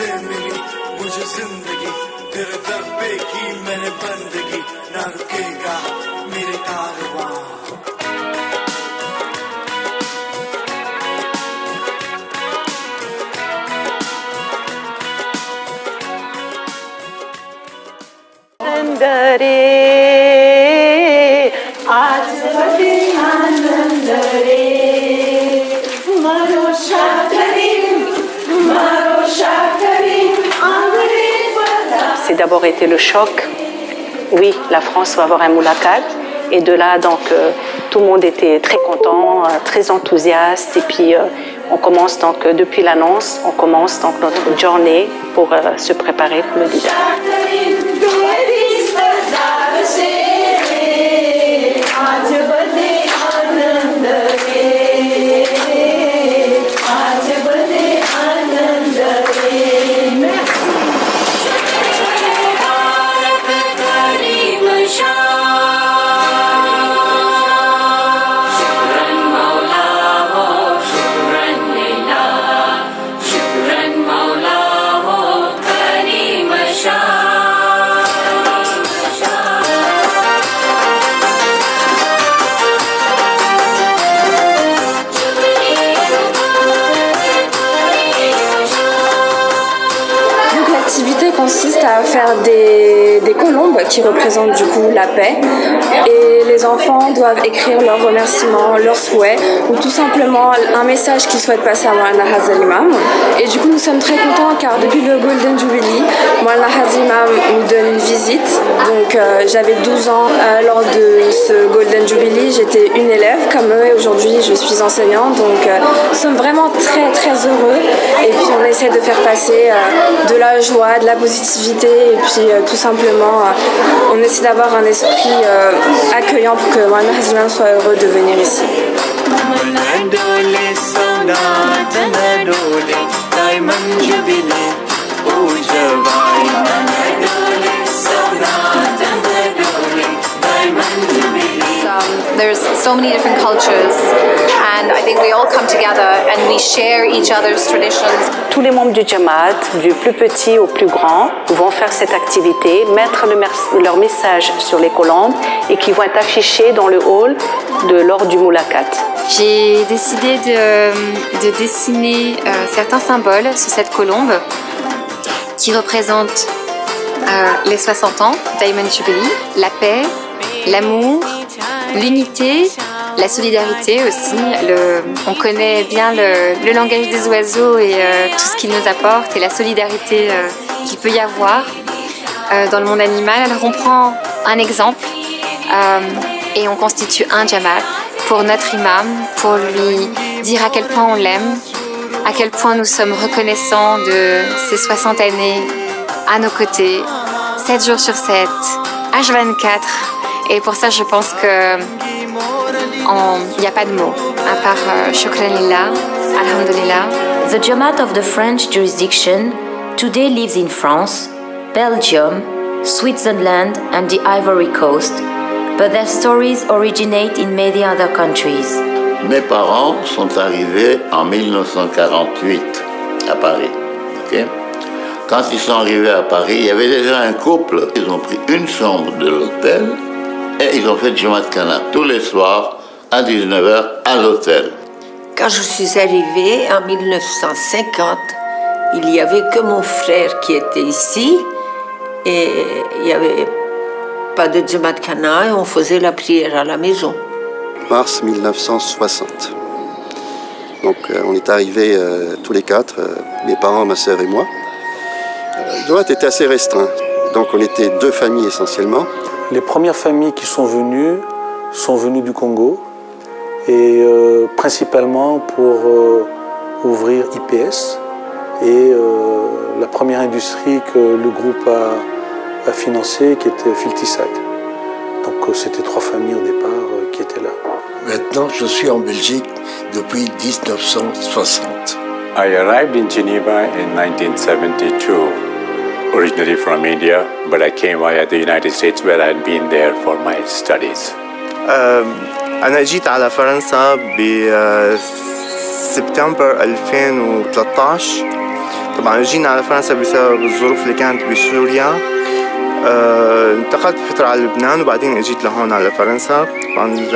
मिली मुझे जिंदगी तेरे दर पे की मैंने बंदगी ना रुकेगा मेरे कारवां आनंद रे आज बड़े आनंद रे मरोशा करीम C'est d'abord été le choc. Oui, la France va avoir un moulakat. Et de là, donc, tout le monde était très content, très enthousiaste. Et puis, on commence donc, depuis l'annonce, on commence donc notre journée pour se préparer pour le dida. L'activité consiste à faire des colombes qui représentent du coup la paix et les enfants doivent écrire leurs remerciements, leurs souhaits ou tout simplement un message qu'ils souhaitent passer à Maulana Hazal Imam. Et du coup nous sommes très contents car depuis le Golden Jubilee, Maulana Hazal Imam nous donne une visite. Donc j'avais 12 ans lors de ce Golden Jubilee, j'étais une élève comme eux et aujourd'hui je suis enseignante. Donc nous sommes vraiment très très heureux et puis on essaie de faire passer de la joie, de la positivité et puis tout simplement on essaie d'avoir un esprit accueillant pour que Maulana Hazal Imam soit heureux de venir ici. There's so many different cultures and I think we all come together and we share each other's traditions. Tous les membres du Jamaat, du plus petit au plus grand, vont faire cette activité, mettre leur message sur les colombes et qui vont être affichés dans le hall lors du moulakat. J'ai décidé de dessiner certains symboles sur cette colombe qui représentent les 60 ans, Diamond Jubilee, la paix, l'amour, l'unité, la solidarité aussi. On connaît bien le langage des oiseaux et tout ce qu'ils nous apportent et la solidarité qu'il peut y avoir dans le monde animal. Alors on prend un exemple et on constitue un Jamaat pour notre imam, pour lui dire à quel point on l'aime, à quel point nous sommes reconnaissants de ces 60 années à nos côtés, 7 jours sur 7, H24. Et pour ça, je pense qu'il n'y a pas de mots, à part Shukran Lillah, Alhamdulillah. The Jamaat of the French jurisdiction today lives in France, Belgium, Switzerland and the Ivory Coast, but their stories originate in many other countries. Mes parents sont arrivés en 1948 à Paris. Okay? Quand ils sont arrivés à Paris, il y avait déjà un couple. Ils ont pris une chambre de l'hôtel et ils ont fait Jamaat Khana tous les soirs à 19h à l'hôtel. Quand je suis arrivée en 1950, il n'y avait que mon frère qui était ici et il n'y avait pas de Jamaat Khana et on faisait la prière à la maison. Mars 1960. Donc on est arrivés tous les quatre, mes parents, ma sœur et moi. Le Jamaat était assez restreint, donc on était 2 familles essentiellement. Les premières familles qui sont venues du Congo et principalement pour ouvrir IPS et la première industrie que le groupe a financée qui était Filtisac. Donc c'était 3 familles au départ qui étaient là. Maintenant je suis en Belgique depuis 1960. I arrived in Geneva in 1972. Originally from India, but I came via the United States where I had been there for my studies. أنا جيت على فرنسا بسبتمبر 2013 طبعا جينا على فرنسا بسبب الظروف اللي كانت بسوريا. انتقلت فترة على لبنان وبعدين اجيت لهون على فرنسا. طبعا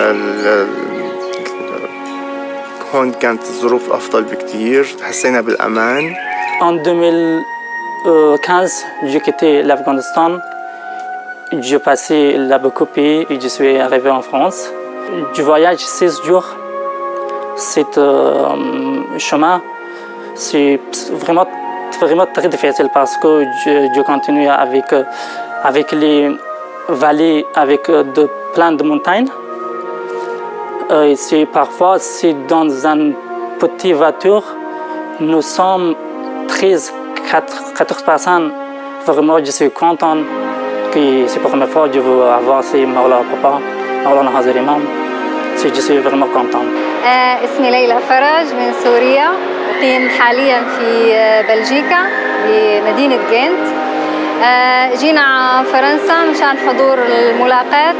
هون كانت الظروف أفضل بكتير، حسينا بالأمان. En 2015, j'ai quitté l'Afghanistan. J'ai passé la Bocopie et je suis arrivé en France. Du voyage 16 jours, cet chemin, c'est vraiment très difficile parce que je continue avec les vallées, avec plein de montagnes. Parfois, c'est dans une petite voiture. Nous sommes 14 personnes. Vraiment, je suis content que c'est la première fois que je veux avoir ces Maulana Papa, Maulana Hazar Imam. Je suis vraiment content. اسمي ليلى فرج من سوريا، أقيم حاليا في بلجيكا بمدينة جنت. جينا فرنسا مشان حضور الملاقات.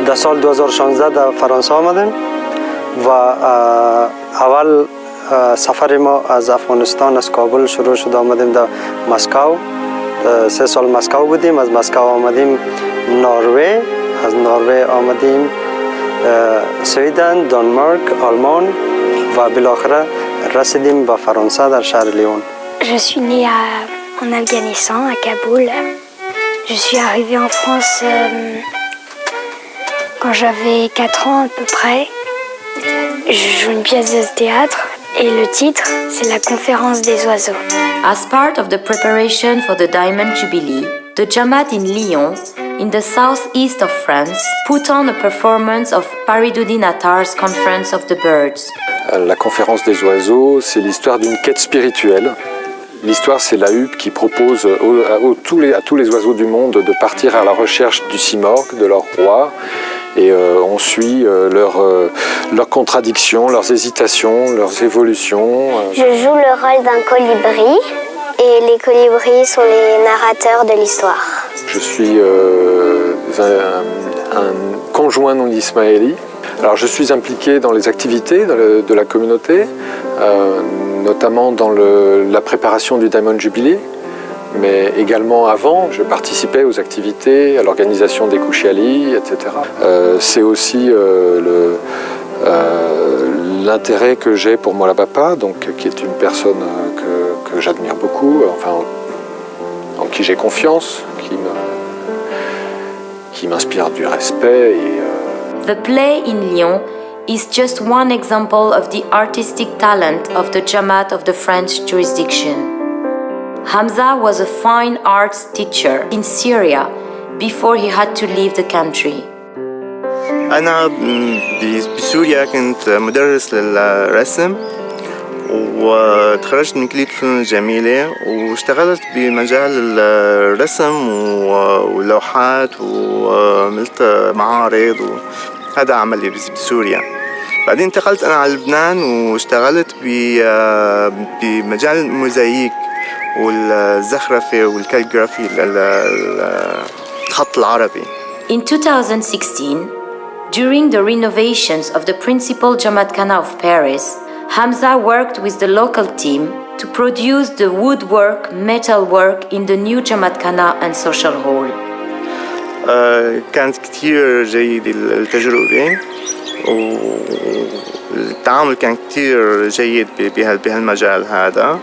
در سال 2016 در فرانسه آمدیم و اول سفر ما از افغانستان از کابل شروع شد، آمدیم در مسکو. 3 سال مسکو بودیم، از مسکو آمدیم نروژ، از نروژ آمدیم سویدن، دانمارک، آلمان و بالاخره رسیدیم به فرانسه در شهر لیون. Je suis née en Afghanistan, à Kaboul. Je suis arrivée en France quand j'avais 4 ans à peu près. Je joue une pièce de théâtre et le titre, c'est La conférence des oiseaux. As part of the preparation for the Diamond Jubilee, the Jamaat in Lyon, in the southeast of France, put on a performance of Fariduddin Attar's Conference of the Birds. La conférence des oiseaux, c'est l'histoire d'une quête spirituelle. L'histoire, c'est la huppe qui propose à tous les oiseaux du monde de partir à la recherche du simorgue, de leur roi. Et on suit leurs contradictions, leurs hésitations, leurs évolutions. Je joue le rôle d'un colibri et les colibris sont les narrateurs de l'histoire. Je suis un conjoint non ismaéli. Alors je suis impliqué dans les activités de la communauté, notamment dans la préparation du Diamond Jubilee. Mais également avant, je participais aux activités, à l'organisation des Kouchiali, etc. C'est aussi l'intérêt que j'ai pour Maulana Papa, donc, qui est une personne que j'admire beaucoup, enfin, en qui j'ai confiance, qui m'inspire du respect. The play in Lyon is just one example of the artistic talent of the Jamaat of the French jurisdiction. Hamza was a fine arts teacher in Syria before he had to leave the country. أنا بسوريا كنت مدرس للرسم وتخرجت من كلية الفنون الجميلة واشتغلت بمجال الرسم واللوحات وعملت معارض وهذا عملي بسوريا. بعدين انتقلت أنا على لبنان واشتغلت بمجال الموزاييك والزخرفة والكاليغرافي الخط العربي. In 2016, during the renovations of the principal Jamaat-Khana of Paris, Hamza worked with the local team to produce the woodwork, metalwork in the new Jamaat-Khana and social hall. كانت كتير جيدة التجربة والتعامل كان كتير جيد بهالمجال هذا.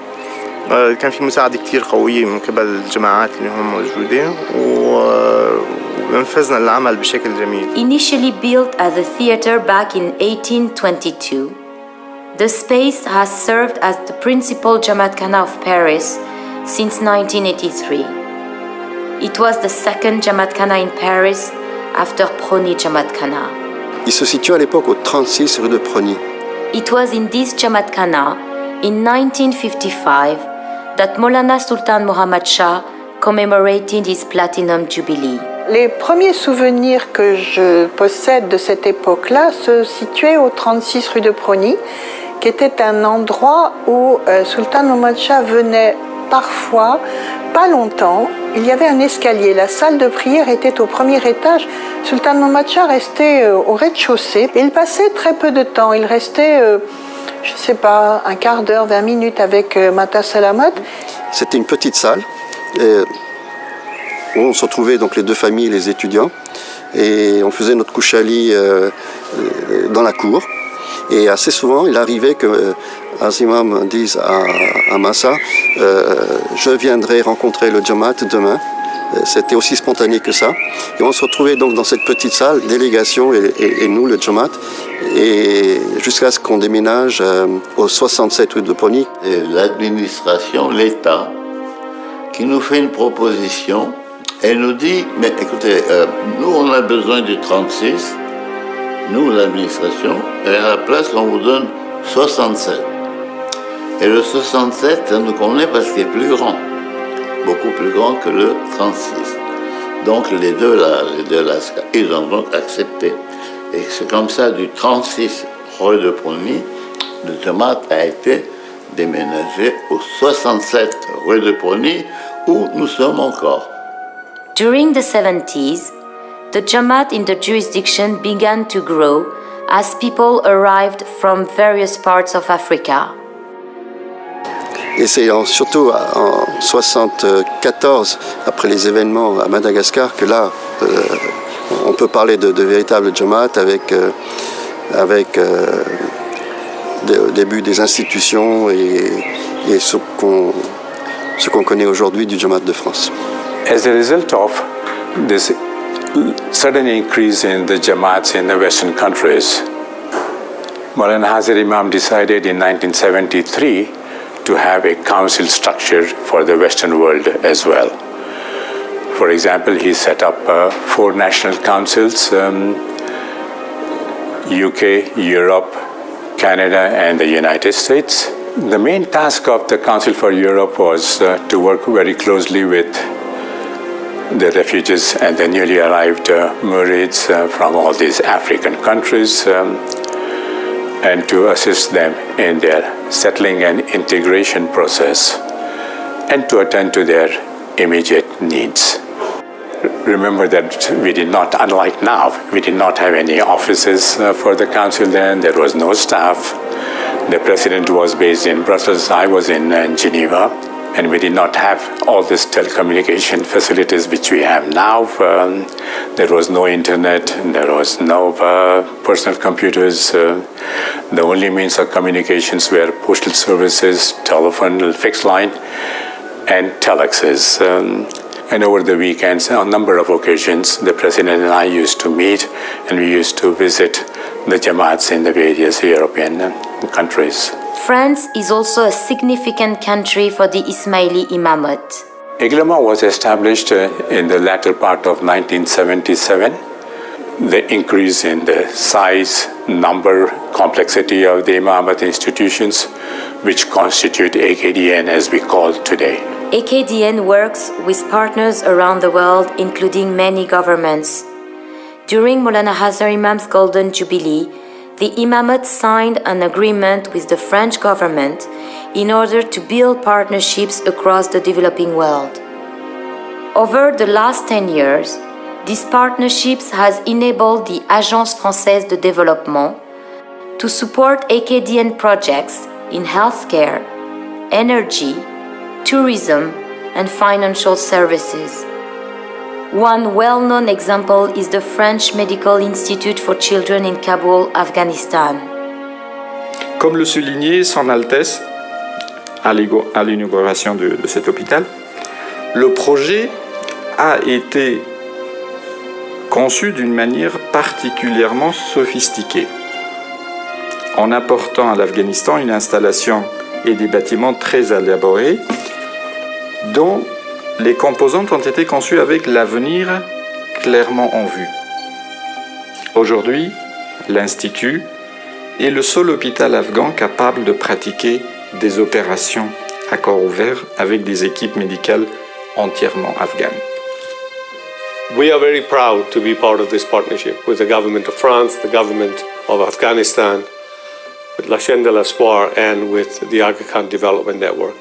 كان في مساعدة كتير قوية من قبل الجماعات اللي هم موجودة ونفذنا العمل بشكل جميل. Initially built as a theater back in 1822, the space has served as the principal Jamaat-Khana of Paris since 1983. It was the second Jamaat-Khana in Paris after Prony Jamaat-Khana. Il se situe à l'époque au 36 rue de Prony. It was in this Jamaat-Khana in 1955 that Maulana Sultan Muhammad Shah commemorated his Platinum Jubilee. Les premiers souvenirs que je possède de cette époque-là se situaient au 36 rue de Prony, qui était un endroit où Sultan Muhammad Shah venait parfois, pas longtemps. Il y avait un escalier, la salle de prière était au premier étage. Sultan Muhammad Shah restait au rez-de-chaussée. Il passait très peu de temps, il restait je ne sais pas, un quart d'heure, 20 minutes avec Mata Salamat. C'était une petite salle où on se retrouvait donc les deux familles, les étudiants, et on faisait notre couchali dans la cour. Et assez souvent, il arrivait que Azimam dise à Massa je viendrai rencontrer le Jamaat demain. C'était aussi spontané que ça. Et on se retrouvait donc dans cette petite salle, délégation et nous, le Jamaat, et jusqu'à ce qu'on déménage au 67 rue de Pony. Et l'administration, l'État, qui nous fait une proposition, elle nous dit, mais écoutez, nous on a besoin du 36, nous l'administration, et à la place on vous donne 67. Et le 67, ça nous convenait parce qu'il est plus grand, beaucoup plus grand que le 36. Donc les deux là, ils ont donc accepté. Et c'est comme ça, du 36 rue de Pony, le Jamaat a été déménagé au 67 rue de Pony, où nous sommes encore. During the 70s, the Jamaat in the jurisdiction began to grow as people arrived from various parts of Africa. Et c'est surtout en 1974, après les événements à Madagascar, que là, on peut parler de véritable Jamaat avec au début des institutions et ce qu'on connaît aujourd'hui du Jamaat de France. As a result of this sudden increase in the Jamaats in the Western countries, Maulana Hazar Imam decided in 1973 to have a council structure for the Western world as well. For example, he set up 4 national councils, UK, Europe, Canada, and the United States. The main task of the Council for Europe was to work very closely with the refugees and the newly arrived Murids from all these African countries, and to assist them in their settling and integration process, and to attend to their immediate needs. Remember that we did not, unlike now, we did not have any offices for the council then, there was no staff. The president was based in Brussels, I was in Geneva, and we did not have all these telecommunication facilities which we have now. There was no internet, there was no personal computers. The only means of communications were postal services, telephone, fixed line, and telexes. And over the weekends, on a number of occasions, the president and I used to meet, and we used to visit the Jamaats in the various European countries. France is also a significant country for the Ismaili Imamate. Iglama was established in the latter part of 1977. The increase in the size, number, complexity of the Imamate institutions, which constitute AKDN as we call today. AKDN works with partners around the world, including many governments. During Maulana Hazar Imam's Golden Jubilee, the Imamate signed an agreement with the French government in order to build partnerships across the developing world. Over the last 10 years, these partnerships has enabled the Agence Française de Développement to support AKDN projects in healthcare, energy, tourism, and financial services. One well-known example is the French Medical Institute for Children in Kabul, Afghanistan. Comme le soulignait Son Altesse à l'inauguration de cet hôpital, le projet a été conçu d'une manière particulièrement sophistiquée, en apportant à l'Afghanistan une installation et des bâtiments très élaborés, dont les composantes ont été conçues avec l'avenir clairement en vue. Aujourd'hui, l'Institut est le seul hôpital afghan capable de pratiquer des opérations à corps ouvert avec des équipes médicales entièrement afghanes. We are very proud to be part of this partnership with the government of France, the government of Afghanistan, with La Chaîne de l'Espoir, and with the Aga Khan Development Network.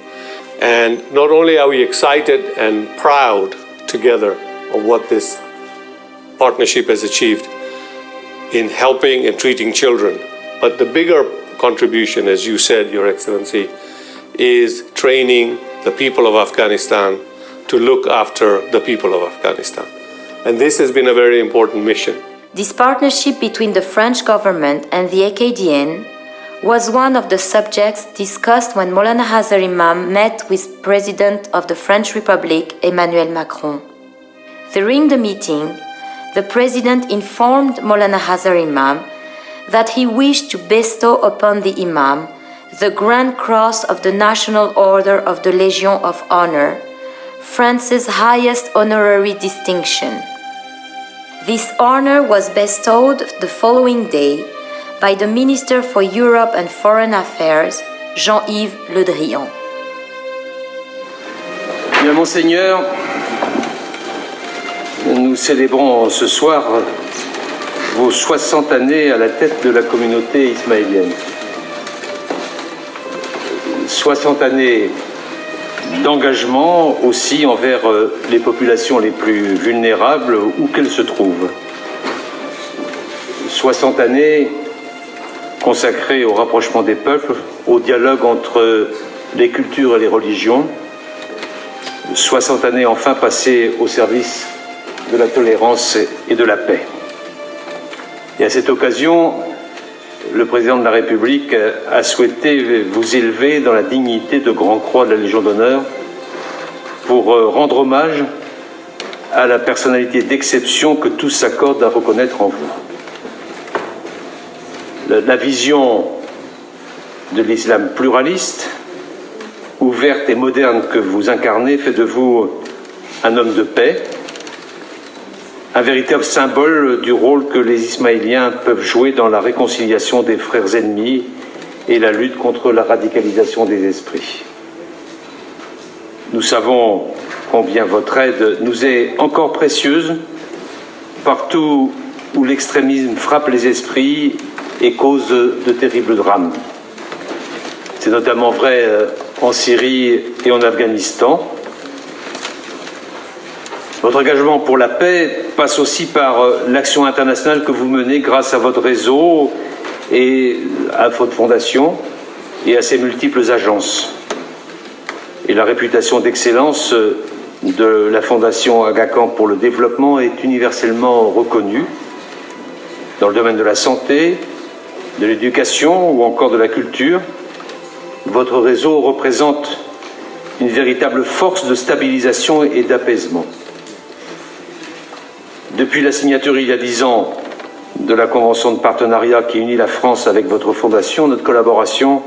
And not only are we excited and proud together of what this partnership has achieved in helping and treating children, but the bigger contribution, as you said, Your Excellency, is training the people of Afghanistan to look after the people of Afghanistan. And this has been a very important mission. This partnership between the French government and the AKDN was one of the subjects discussed when Maulana Hazar Imam met with President of the French Republic, Emmanuel Macron. During the meeting, the President informed Maulana Hazar Imam that he wished to bestow upon the Imam the Grand Cross of the National Order of the Legion of Honor, France's highest honorary distinction. This honor was bestowed the following day by the Minister for Europe and Foreign Affairs, Jean-Yves Le Drian. Bien, Monseigneur, nous célébrons ce soir vos 60 années à la tête de la communauté ismaélienne. 60 années d'engagement aussi envers les populations les plus vulnérables où qu'elles se trouvent. 60 années consacrées au rapprochement des peuples, au dialogue entre les cultures et les religions. 60 années enfin passées au service de la tolérance et de la paix. Et à cette occasion, le président de la République a souhaité vous élever dans la dignité de Grand Croix de la Légion d'honneur pour rendre hommage à la personnalité d'exception que tous s'accordent à reconnaître en vous. La vision de l'islam pluraliste, ouverte et moderne que vous incarnez fait de vous un homme de paix, un véritable symbole du rôle que les Ismaéliens peuvent jouer dans la réconciliation des frères ennemis et la lutte contre la radicalisation des esprits. Nous savons combien votre aide nous est encore précieuse partout où l'extrémisme frappe les esprits et cause de terribles drames. C'est notamment vrai en Syrie et en Afghanistan. Votre engagement pour la paix passe aussi par l'action internationale que vous menez grâce à votre réseau et à votre fondation et à ses multiples agences. Et la réputation d'excellence de la Fondation Aga Khan pour le développement est universellement reconnue dans le domaine de la santé, de l'éducation ou encore de la culture. Votre réseau représente une véritable force de stabilisation et d'apaisement. Depuis la signature il y a 10 ans de la convention de partenariat qui unit la France avec votre fondation, notre collaboration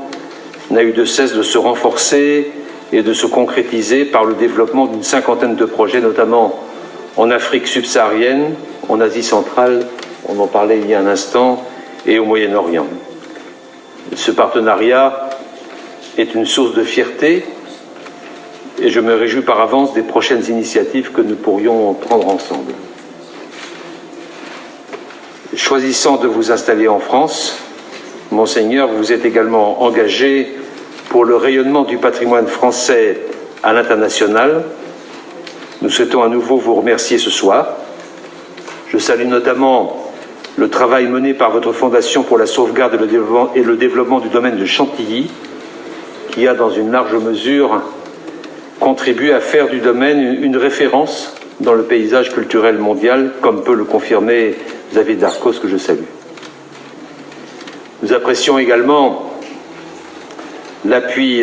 n'a eu de cesse de se renforcer et de se concrétiser par le développement d'une cinquantaine de projets, notamment en Afrique subsaharienne, en Asie centrale, on en parlait il y a un instant, et au Moyen-Orient. Ce partenariat est une source de fierté et je me réjouis par avance des prochaines initiatives que nous pourrions prendre ensemble. Choisissant de vous installer en France, Monseigneur, vous êtes également engagé pour le rayonnement du patrimoine français à l'international. Nous souhaitons à nouveau vous remercier ce soir. Je salue notamment le travail mené par votre fondation pour la sauvegarde et le développement du domaine de Chantilly, qui a dans une large mesure contribué à faire du domaine une référence dans le paysage culturel mondial, comme peut le confirmer David Darcos, que je salue. Nous apprécions également l'appui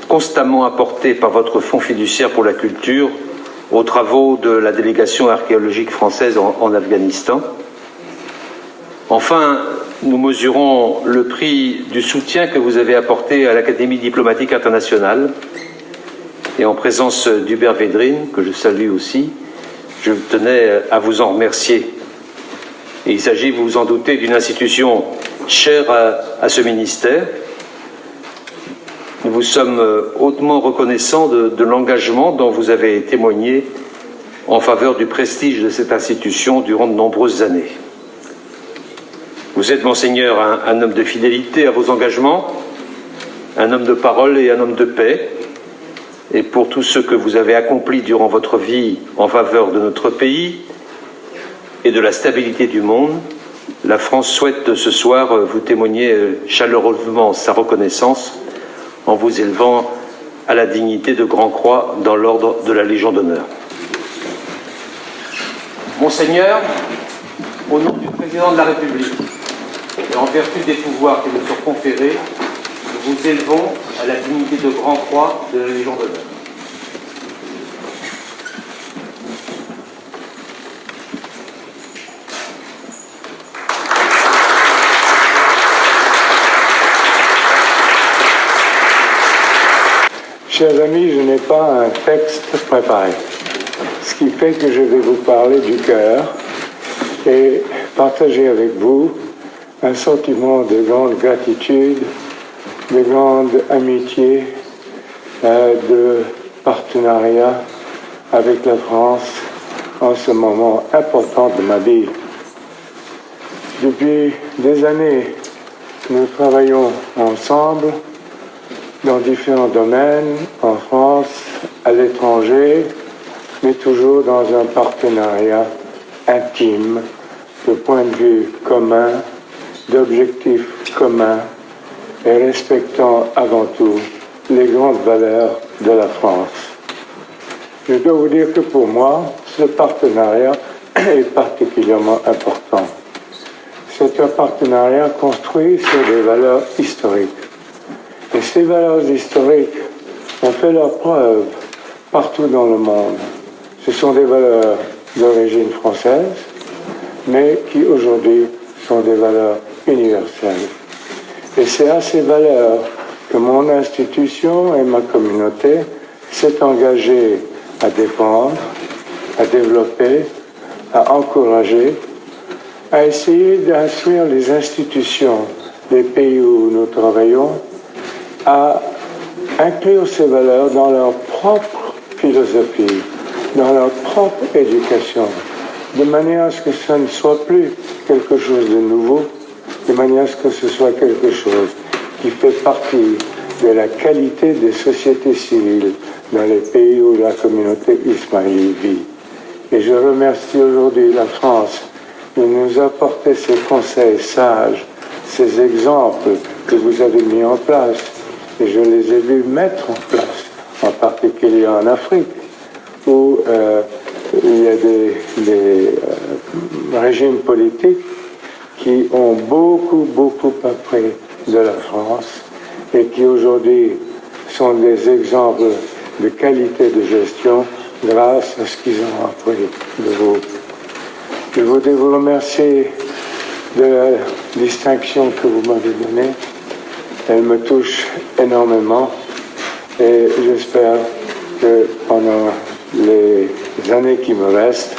constamment apporté par votre Fonds fiduciaire pour la culture aux travaux de la délégation archéologique française en Afghanistan. Enfin, nous mesurons le prix du soutien que vous avez apporté à l'Académie diplomatique internationale. Et en présence d'Hubert Védrine, que je salue aussi, je tenais à vous en remercier. Et il s'agit, vous vous en doutez, d'une institution chère à ce ministère. Nous vous sommes hautement reconnaissants de l'engagement dont vous avez témoigné en faveur du prestige de cette institution durant de nombreuses années. Vous êtes, Monseigneur, un homme de fidélité à vos engagements, un homme de parole et un homme de paix. Et pour tout ce que vous avez accompli durant votre vie en faveur de notre pays et de la stabilité du monde, La France souhaite ce soir vous témoigner chaleureusement sa reconnaissance en vous élevant à la dignité de Grand Croix dans l'ordre de la Légion d'honneur. Monseigneur, au nom du Président de la République et en vertu des pouvoirs qui nous sont conférés, nous vous élevons à la dignité de Grand Croix de la Légion d'honneur. Chers amis, je n'ai pas un texte préparé, ce qui fait que je vais vous parler du cœur et partager avec vous un sentiment de grande gratitude, de grande amitié, de partenariat avec la France en ce moment important de ma vie. Depuis des années, nous travaillons ensemble dans différents domaines, en France, à l'étranger, mais toujours dans un partenariat intime, de points de vue communs, d'objectifs communs, et respectant avant tout les grandes valeurs de la France. Je dois vous dire que pour moi, ce partenariat est particulièrement important. C'est un partenariat construit sur des valeurs historiques. Et ces valeurs historiques ont fait leur preuve partout dans le monde. Ce sont des valeurs d'origine française, mais qui aujourd'hui sont des valeurs universelles. Et c'est à ces valeurs que mon institution et ma communauté s'est engagée à défendre, à développer, à encourager, à essayer d'instruire les institutions des pays où nous travaillons à inclure ces valeurs dans leur propre philosophie, dans leur propre éducation, de manière à ce que ça ne soit plus quelque chose de nouveau, de manière à ce que ce soit quelque chose qui fait partie de la qualité des sociétés civiles dans les pays où la communauté ismaélite vit. Et je remercie aujourd'hui la France de nous apporter ces conseils sages, ces exemples que vous avez mis en place. Et je les ai vus mettre en place, en particulier en Afrique, où il y a des régimes politiques qui ont beaucoup appris de la France et qui aujourd'hui sont des exemples de qualité de gestion grâce à ce qu'ils ont appris de vous. Je voudrais vous remercier de la distinction que vous m'avez donnée. Elle me touche énormément et j'espère que pendant les années qui me restent,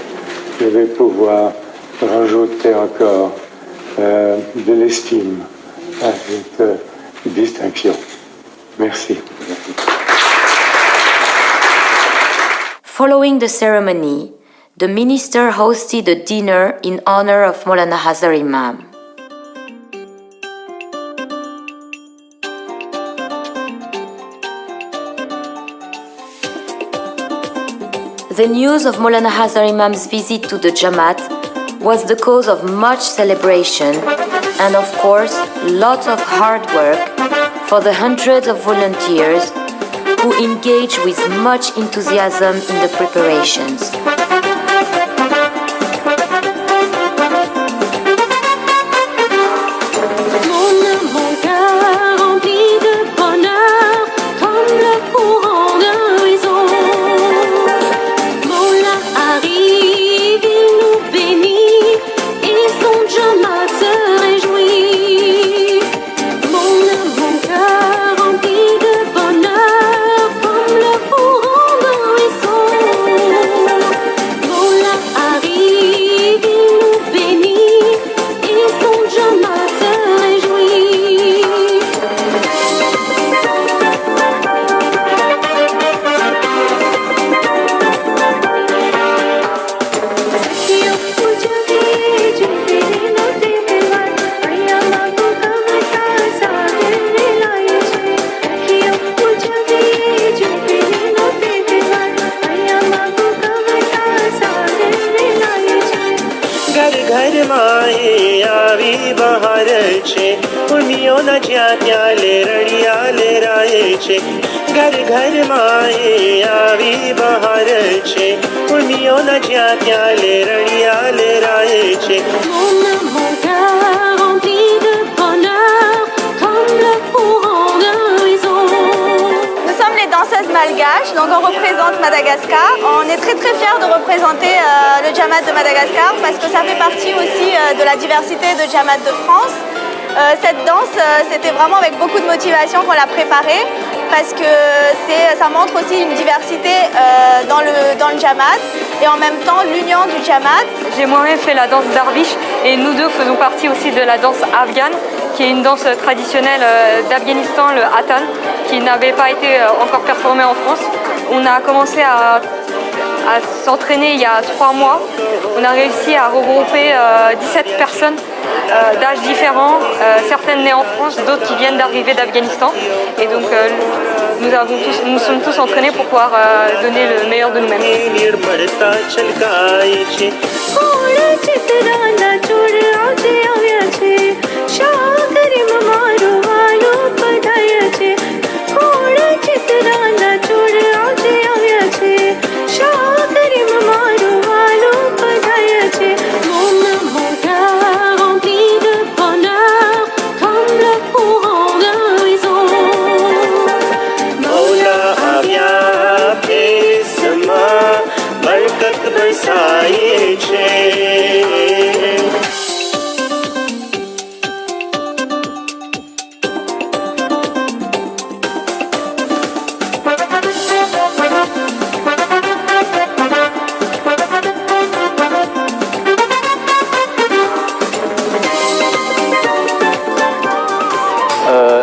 je vais pouvoir rajouter encore de l'estime à cette distinction. Merci. Following the ceremony, the minister hosted a dinner in honor of Maulana Hazar Imam. The news of Maulana Hazar Imam's visit to the Jamaat was the cause of much celebration and, of course, lots of hard work for the hundreds of volunteers who engaged with much enthusiasm in the preparations. Danseuses malgaches, donc on représente Madagascar. On est très fiers de représenter le Djamat de Madagascar parce que ça fait partie aussi de la diversité de Djamat de France. Cette danse, c'était vraiment avec beaucoup de motivation qu'on l'a préparée parce que ça montre aussi une diversité dans le Djamat et en même temps l'union du Djamat. J'ai moi-même fait la danse Darvish et nous deux faisons partie aussi de la danse afghane qui est une danse traditionnelle d'Afghanistan, le Hattan, qui n'avait pas été encore performée en France. On a commencé à s'entraîner il y a 3 mois. On a réussi à regrouper 17 personnes d'âges différents, certaines nées en France, d'autres qui viennent d'arriver d'Afghanistan. Et donc nous sommes tous entraînés pour pouvoir donner le meilleur de nous-mêmes.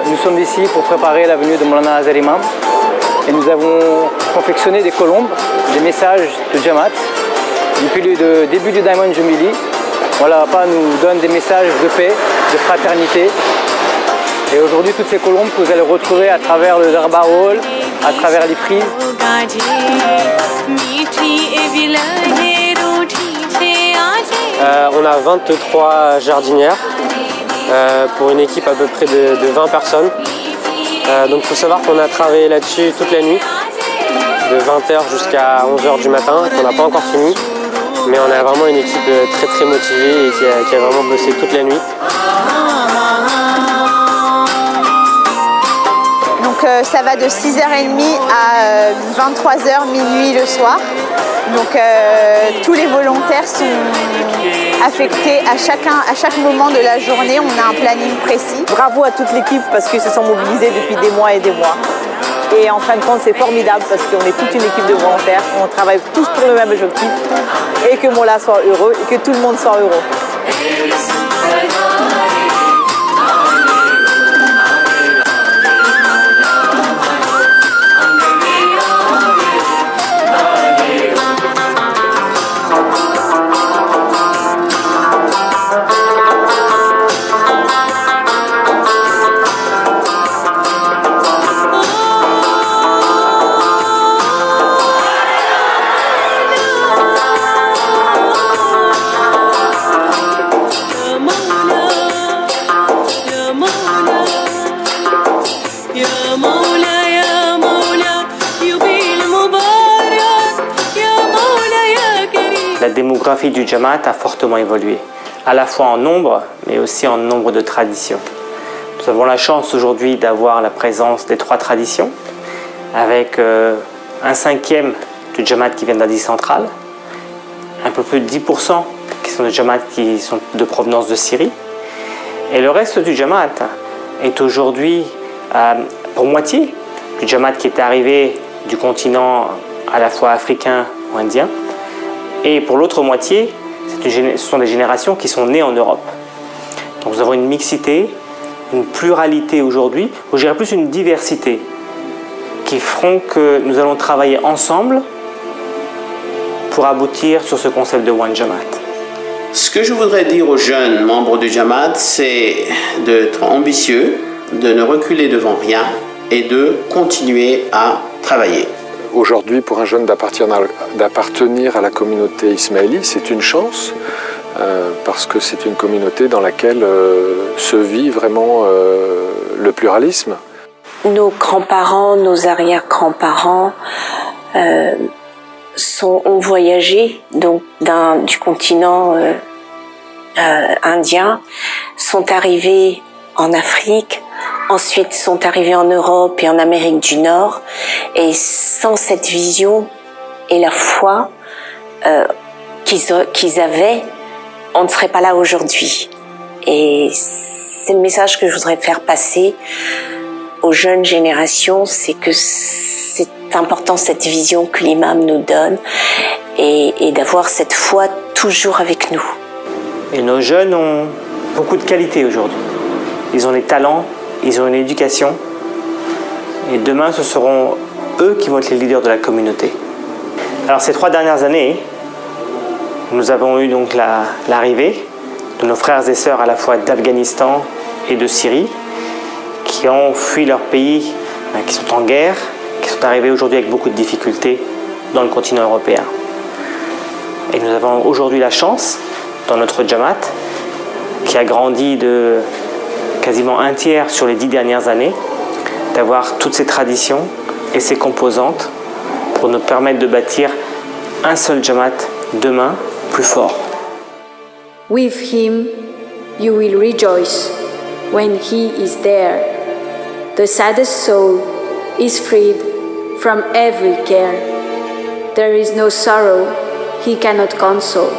Nous sommes ici pour préparer la venue de Maulana Azhar Imam et nous avons confectionné des colombes, des messages de Djamat. Depuis le début du Diamond Jubilee, voilà, Papa nous donne des messages de paix, de fraternité. Et aujourd'hui, toutes ces colombes que vous allez retrouver à travers le Darbar Hall, à travers les frises. On a 23 jardinières pour une équipe à peu près de 20 personnes. Donc il faut savoir qu'on a travaillé là-dessus toute la nuit, de 20h jusqu'à 11h du matin, qu'on n'a pas encore fini. Mais on a vraiment une équipe très motivée et qui a vraiment bossé toute la nuit. Donc ça va de 6h30 à 23h, minuit le soir. Donc tous les volontaires sont affectés à chaque moment de la journée. On a un planning précis. Bravo à toute l'équipe parce qu'ils se sont mobilisés depuis des mois et des mois. Et en fin de compte, c'est formidable parce qu'on est toute une équipe de volontaires. On travaille tous pour le même objectif. Et que Mola soit heureux et que tout le monde soit heureux. La démographie du Djamat a fortement évolué, à la fois en nombre, mais aussi en nombre de traditions. Nous avons la chance aujourd'hui d'avoir la présence des 3 traditions, avec un 5e du Djamat qui vient d'Asie centrale, un peu plus de 10% qui sont des Djamats qui sont de provenance de Syrie, et le reste du Djamat est aujourd'hui pour moitié du Djamat qui est arrivé du continent à la fois africain ou indien, et pour l'autre moitié, ce sont des générations qui sont nées en Europe. Donc nous avons une mixité, une pluralité aujourd'hui, ou je dirais plus une diversité, qui feront que nous allons travailler ensemble pour aboutir sur ce concept de One Djamat. Ce que je voudrais dire aux jeunes membres du Djamat, c'est d'être ambitieux, de ne reculer devant rien et de continuer à travailler. Aujourd'hui, pour un jeune d'appartenir à la communauté ismaélie, c'est une chance. parce que c'est une communauté dans laquelle se vit vraiment le pluralisme. Nos grands-parents, nos arrière-grands-parents ont voyagé donc du continent indien, sont arrivés en Afrique, ensuite sont arrivés en Europe et en Amérique du Nord, et sans cette vision et la foi qu'ils avaient, on ne serait pas là aujourd'hui. Et c'est le message que je voudrais faire passer aux jeunes générations, c'est que c'est important cette vision que l'imam nous donne et d'avoir cette foi toujours avec nous. Et nos jeunes ont beaucoup de qualités aujourd'hui. Ils ont des talents, ils ont une éducation, et demain ce seront eux qui vont être les leaders de la communauté. Alors ces 3 dernières années, nous avons eu donc l'arrivée de nos frères et sœurs à la fois d'Afghanistan et de Syrie, qui ont fui leur pays, qui sont en guerre, qui sont arrivés aujourd'hui avec beaucoup de difficultés dans le continent européen. Et nous avons aujourd'hui la chance, dans notre Jamaat, qui a grandi de quasiment 1/3 sur les 10 dernières années, d'avoir toutes ces traditions et ces composantes pour nous permettre de bâtir un seul Jamaat demain plus fort. With him, you will rejoice when he is there. The saddest soul is freed from every care. There is no sorrow he cannot console.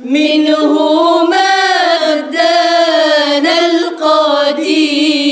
منه مبدأنا القديم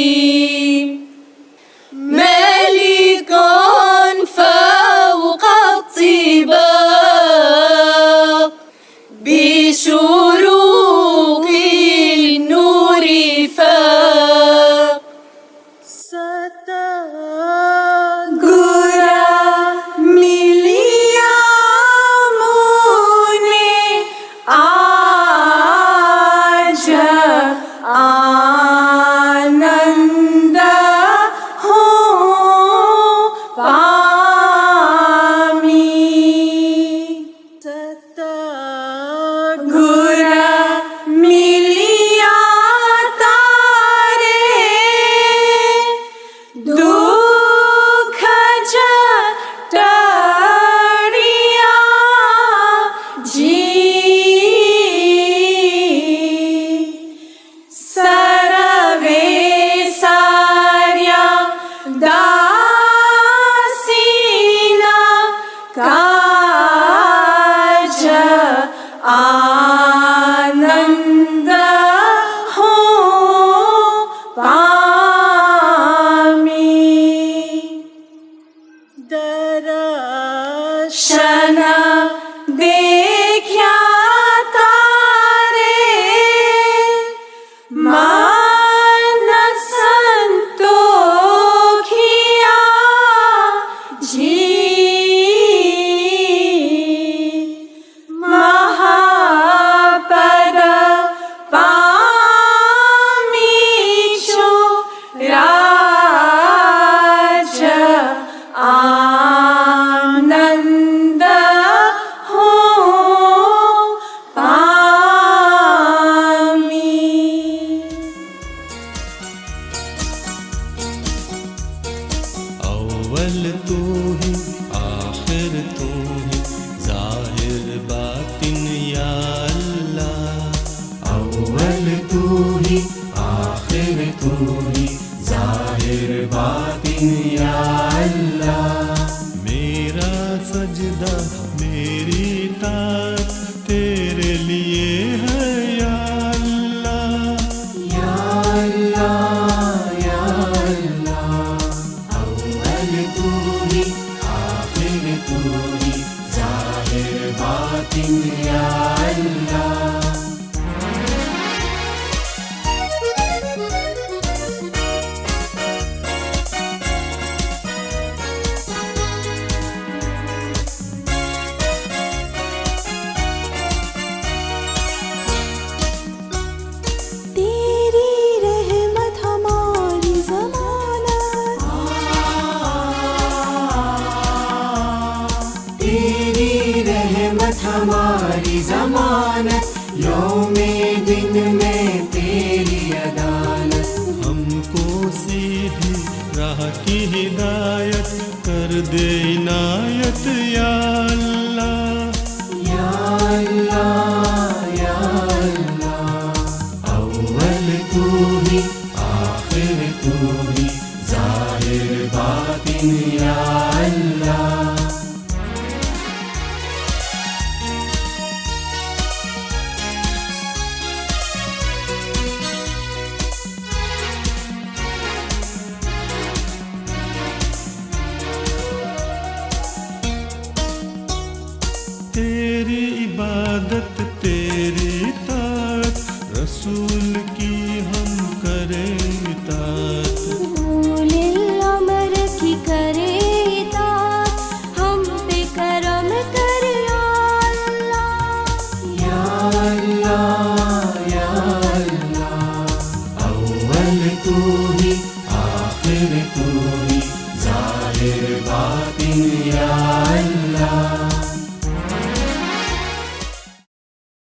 अव्वल तू ही आखिर तू ही जाहिर बातिन या अल्लाह अव्वल तू ही आखिर तू ही जाहिर बातिन या अल्लाह मेरा सजदा मेरी तात तेरे लिए है या अल्लाह या अल्लाह या अल्लाह अव्वल तू ही आखिर तू ही जाहिर बातिन या अल्लाह हमारी ज़मानत यौमे दिन में तेरी अदालत हमको सीधी राह की हिदायत कर दे इनायत या अल्लाह या अल्लाह या अल्लाह अव्वल तू ही आखिर तू ही जाहिर बातिन या अल्लाह तेरी इबादत तेरी ताअत रसूल